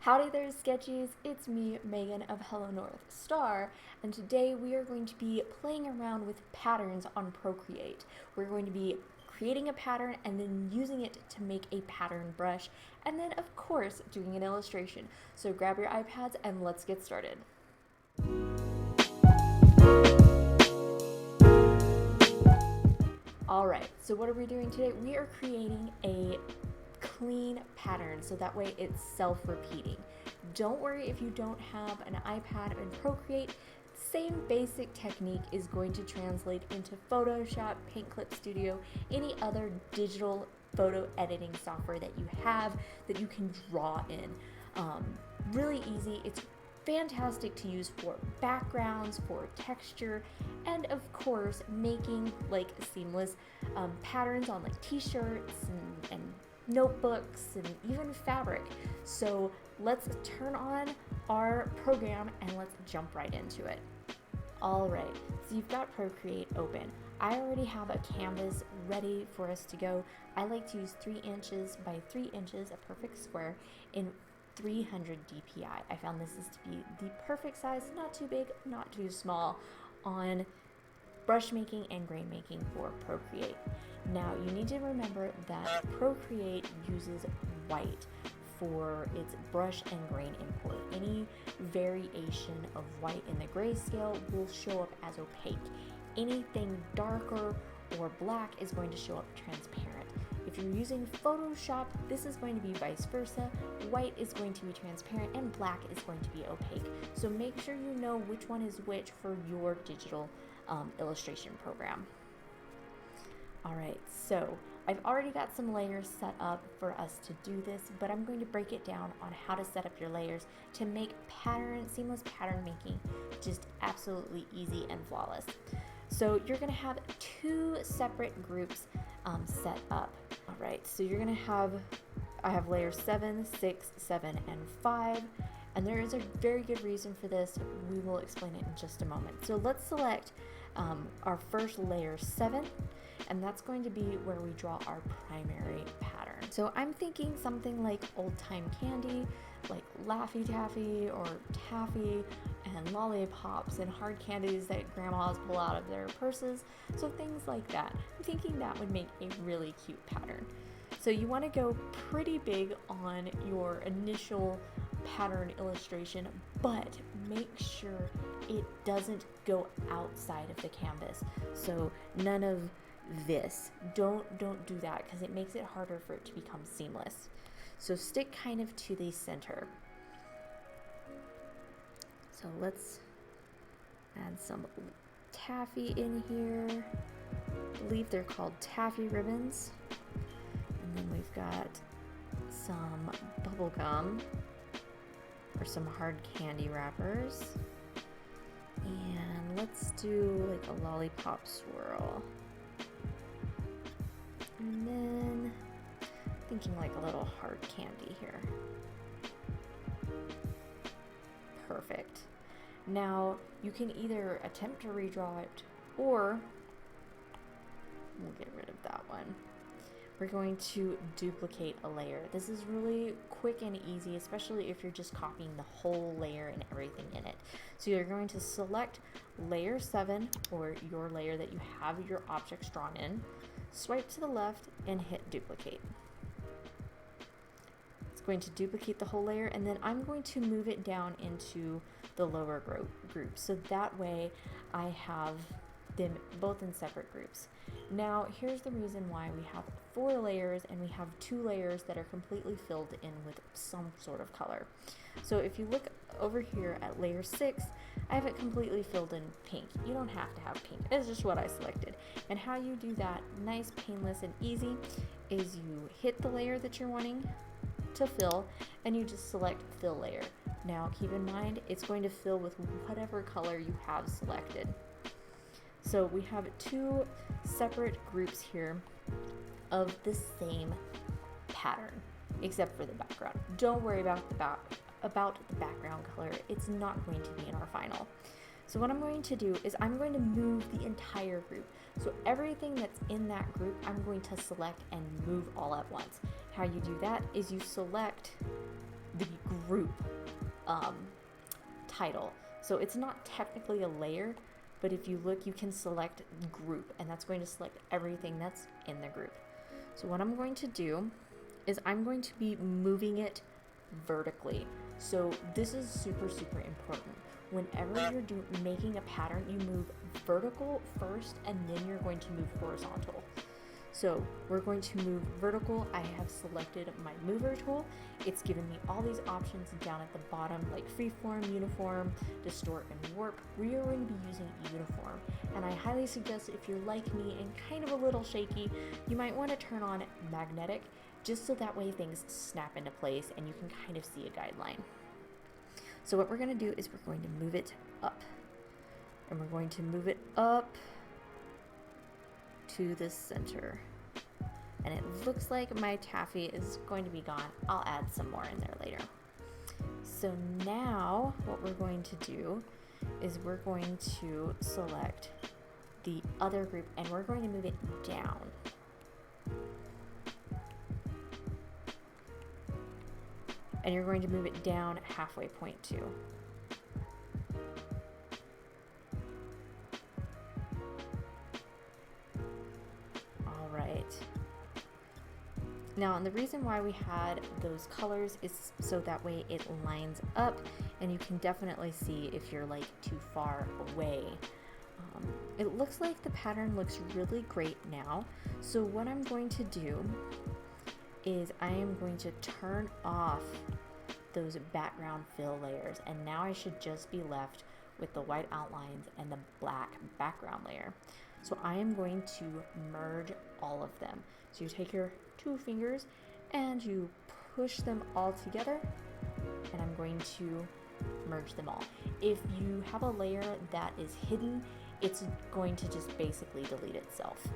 Howdy there, Sketchies. It's me, Megan of Hello North Star, and today we are going to be playing around with patterns on Procreate. We're going to be creating a pattern and then using it to make a pattern brush, and then of course doing an illustration. So grab your iPads and let's get started. Alright, so what are we doing today? We are creating a clean pattern so that way it's self-repeating. Don't worry if you don't have an iPad and Procreate. Same basic technique is going to translate into Photoshop, Paint Clip Studio, any other digital photo editing software that you have that you can draw in. Really easy. It's fantastic to use for backgrounds, for texture, and of course making like seamless patterns on like t-shirts and notebooks and even fabric. So let's turn on our program and let's jump right into it. All right, so you've got Procreate open. I already have a canvas ready for us to go. I like to use 3 inches by 3 inches, a perfect square, in 300 DPI. I found this is to be the perfect size, not too big, not too small, on brush making and grain making for Procreate. Now you need to remember that Procreate uses white for its brush and grain import. Any variation of white in the grayscale will show up as opaque. Anything darker or black is going to show up transparent. If you're using Photoshop, this is going to be vice versa. White is going to be transparent and black is going to be opaque. So make sure you know which one is which for your digital illustration program. All right, so I've already got some layers set up for us to do this, but I'm going to break it down on how to set up your layers to make seamless pattern making just absolutely easy and flawless. So you're going to have 2 separate groups set up. All right, so you're going to have, I have layers 7, 6, 7, and 5. And there is a very good reason for this. We will explain it in just a moment. So let's select our first layer 7, and that's going to be where we draw our primary pattern. So I'm thinking something like old time candy, like Laffy Taffy or Taffy and lollipops and hard candies that grandmas pull out of their purses. So things like that. I'm thinking that would make a really cute pattern. So you want to go pretty big on your initial pattern illustration, but make sure it doesn't go outside of the canvas. So none of this. Don't do that because it makes it harder for it to become seamless. So stick kind of to the center. So let's add some taffy in here. I believe they're called taffy ribbons. And then we've got some bubble gum or some hard candy wrappers. And let's do like a lollipop swirl. And then thinking like a little hard candy here. Perfect. Now you can either attempt to redraw it or we'll get rid of that one. We're going to duplicate a layer. This is really quick and easy, especially if you're just copying the whole layer and everything in it. So you're going to select layer 7 or your layer that you have your objects drawn in, swipe to the left and hit duplicate. It's going to duplicate the whole layer, and then I'm going to move it down into the lower group. So that way I have them both in separate groups. Now here's the reason why we have 4 layers and we have 2 layers that are completely filled in with some sort of color. So if you look over here at layer 6, I have it completely filled in pink. You don't have to have pink, it's just what I selected. And how you do that nice, painless, and easy is you hit the layer that you're wanting to fill and you just select fill layer. Now keep in mind it's going to fill with whatever color you have selected. So we have 2 separate groups here of the same pattern, except for the background. Don't worry about the background color. It's not going to be in our final. So what I'm going to do is I'm going to move the entire group. So everything that's in that group, I'm going to select and move all at once. How you do that is you select the group title. So it's not technically a layer, but if you look, you can select group, and that's going to select everything that's in the group. So what I'm going to do is I'm going to be moving it vertically. So this is super, super important. Whenever you're making a pattern, you move vertical first, and then you're going to move horizontal. So we're going to move vertical. I have selected my mover tool. It's given me all these options down at the bottom, like freeform, uniform, distort, and warp. We are going to be using uniform. And I highly suggest, if you're like me and kind of a little shaky, you might want to turn on magnetic, just so that way things snap into place and you can kind of see a guideline. So what we're going to do is we're going to move it up. And we're going to move it up to the center. And it looks like my taffy is going to be gone. I'll add some more in there later. So now what we're going to do is we're going to select the other group, and we're going to move it down. And you're going to move it down halfway point too. All right. Now, and the reason why we had those colors is so that way it lines up, and you can definitely see if you're like too far away. It looks like the pattern looks really great now. So what I'm going to do is I am going to turn off those background fill layers, and now I should just be left with the white outlines and the black background layer. So I am going to merge all of them. So you take your two fingers and you push them all together, and I'm going to merge them all. If you have a layer that is hidden, it's going to just basically delete itself.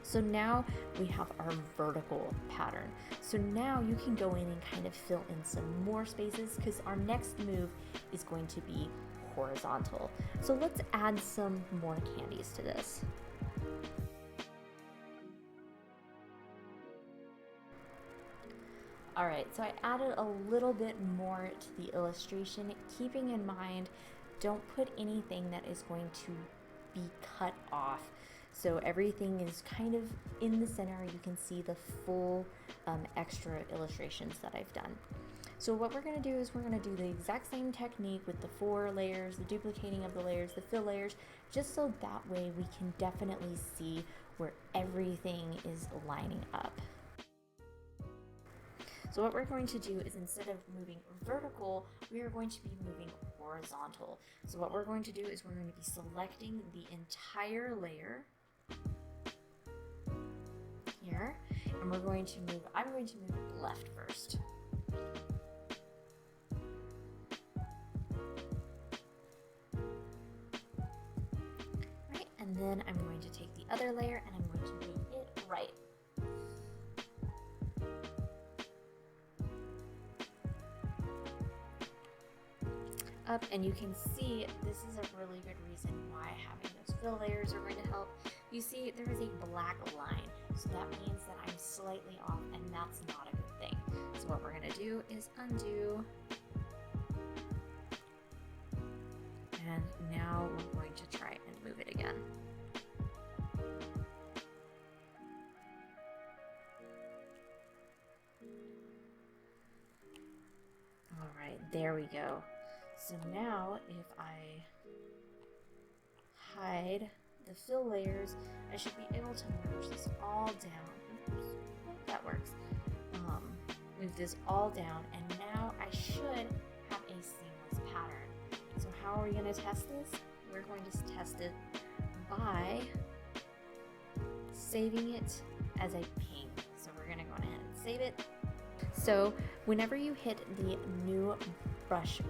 So now we have our vertical pattern. So now you can go in and kind of fill in some more spaces, because our next move is going to be horizontal. So let's add some more candies to this. Alright, so I added a little bit more to the illustration, keeping in mind, don't put anything that is going to be cut off. So everything is kind of in the center. You can see the full extra illustrations that I've done. So what we're going to do is we're going to do the exact same technique with the 4 layers, the duplicating of the layers, the fill layers, just so that way we can definitely see where everything is lining up. So what we're going to do is, instead of moving vertical, we are going to be moving horizontal. So what we're going to do is we're going to be selecting the entire layer here, and we're going to move, I'm going to move left first. Right, and then I'm going to take the other layer and I'm going to move it right. Up, and you can see this is a really good reason why having those fill layers are going to help. You see there is a black line, so that means that I'm slightly off, and that's not a good thing. So what we're going to do is undo, and now we're going to try and move it again. All right, there we go. So now if I hide the fill layers, I should be able to merge this all down. Oops, that works. Move this all down, and now I should have a seamless pattern. So how are we going to test this? We're going to test it by saving it as a ping. So we're going to go ahead and save it. So whenever you hit the new brush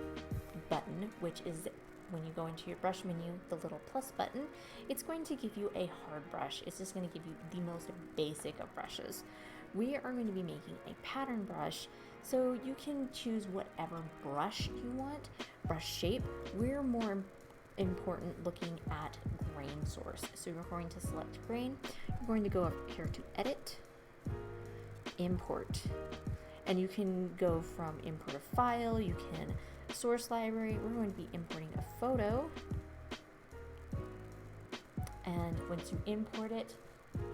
button, which is when you go into your brush menu, the little plus button, it's going to give you a hard brush. It's just going to give you the most basic of brushes. We are going to be making a pattern brush, so you can choose whatever brush you want, brush shape. We're more important looking at grain source. So you're going to select grain. You're going to go up here to edit, import. And you can go from import a file, you can source library. We're going to be importing a photo. And once you import it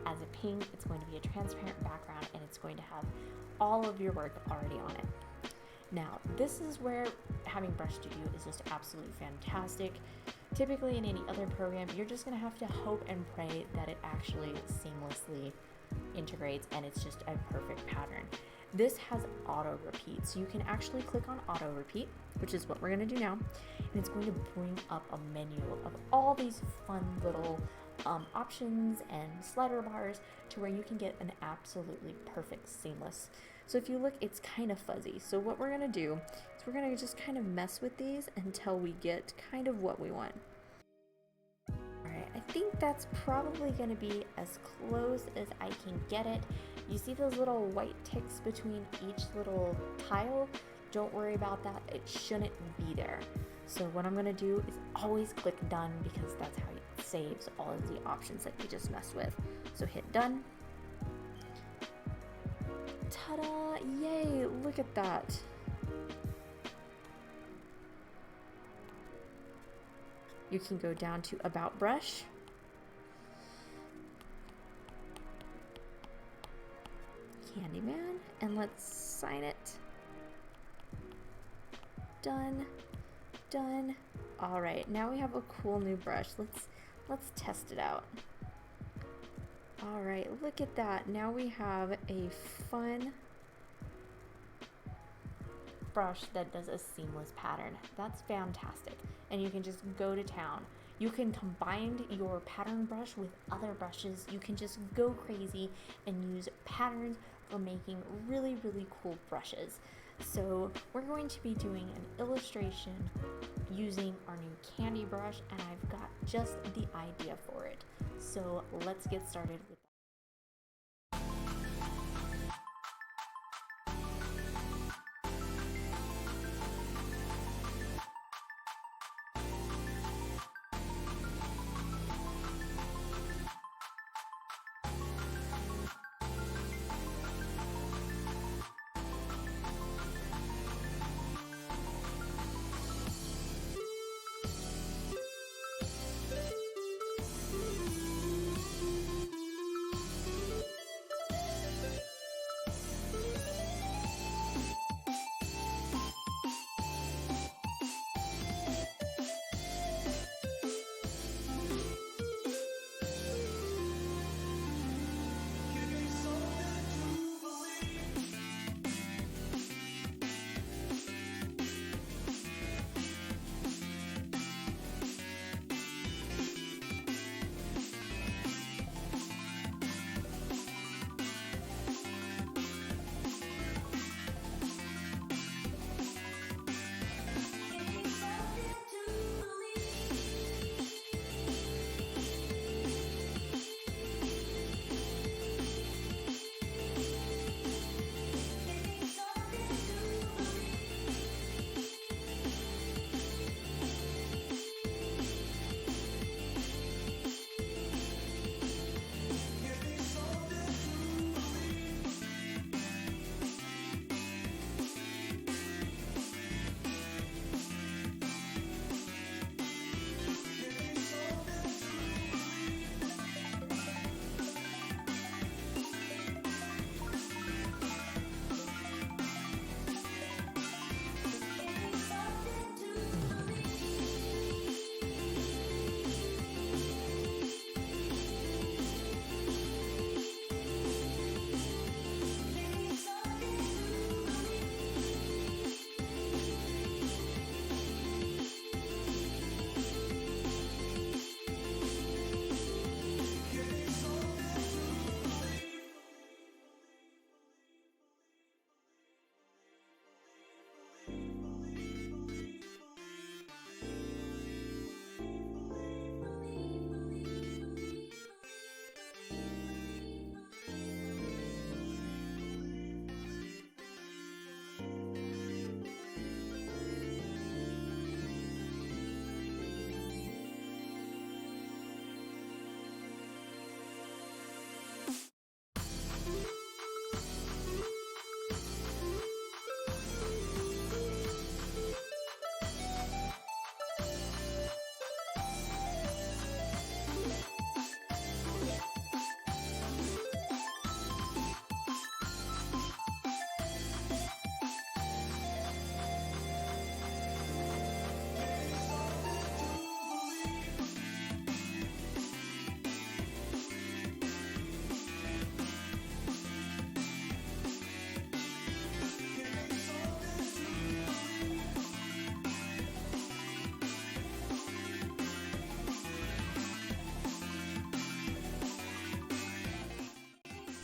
as a ping, it's going to be a transparent background and it's going to have all of your work already on it. Now, this is where having Brush Studio is just absolutely fantastic. Typically in any other program, you're just gonna have to hope and pray that it actually seamlessly integrates and it's just a perfect pattern. This has auto repeat, so you can actually click on auto repeat, which is what we're gonna do now, and it's going to bring up a menu of all these fun little options and slider bars to where you can get an absolutely perfect seamless. So if you look, it's kind of fuzzy. So what we're gonna do is we're gonna just kind of mess with these until we get kind of what we want. Alright, I think that's probably gonna be as close as I can get it. You see those little white ticks between each little tile? Don't worry about that, it shouldn't be there. So what I'm gonna do is always click done because that's how it saves all of the options that you just messed with. So hit done. Ta-da! Yay! Look at that. You can go down to About Brush. Candyman, and let's sign it. Done. Done. All right, now we have a cool new brush. Let's test it out. All right, look at that. Now we have a fun brush that does a seamless pattern. That's fantastic. And you can just go to town. You can combine your pattern brush with other brushes. You can just go crazy and use patterns for making really, really cool brushes. So we're going to be doing an illustration using our new candy brush, and I've got just the idea for it. So let's get started with that.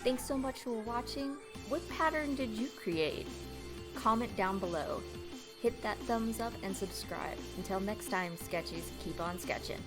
Thanks so much for watching. What pattern did you create? Comment down below. Hit that thumbs up and subscribe. Until next time, Sketchies, keep on sketching.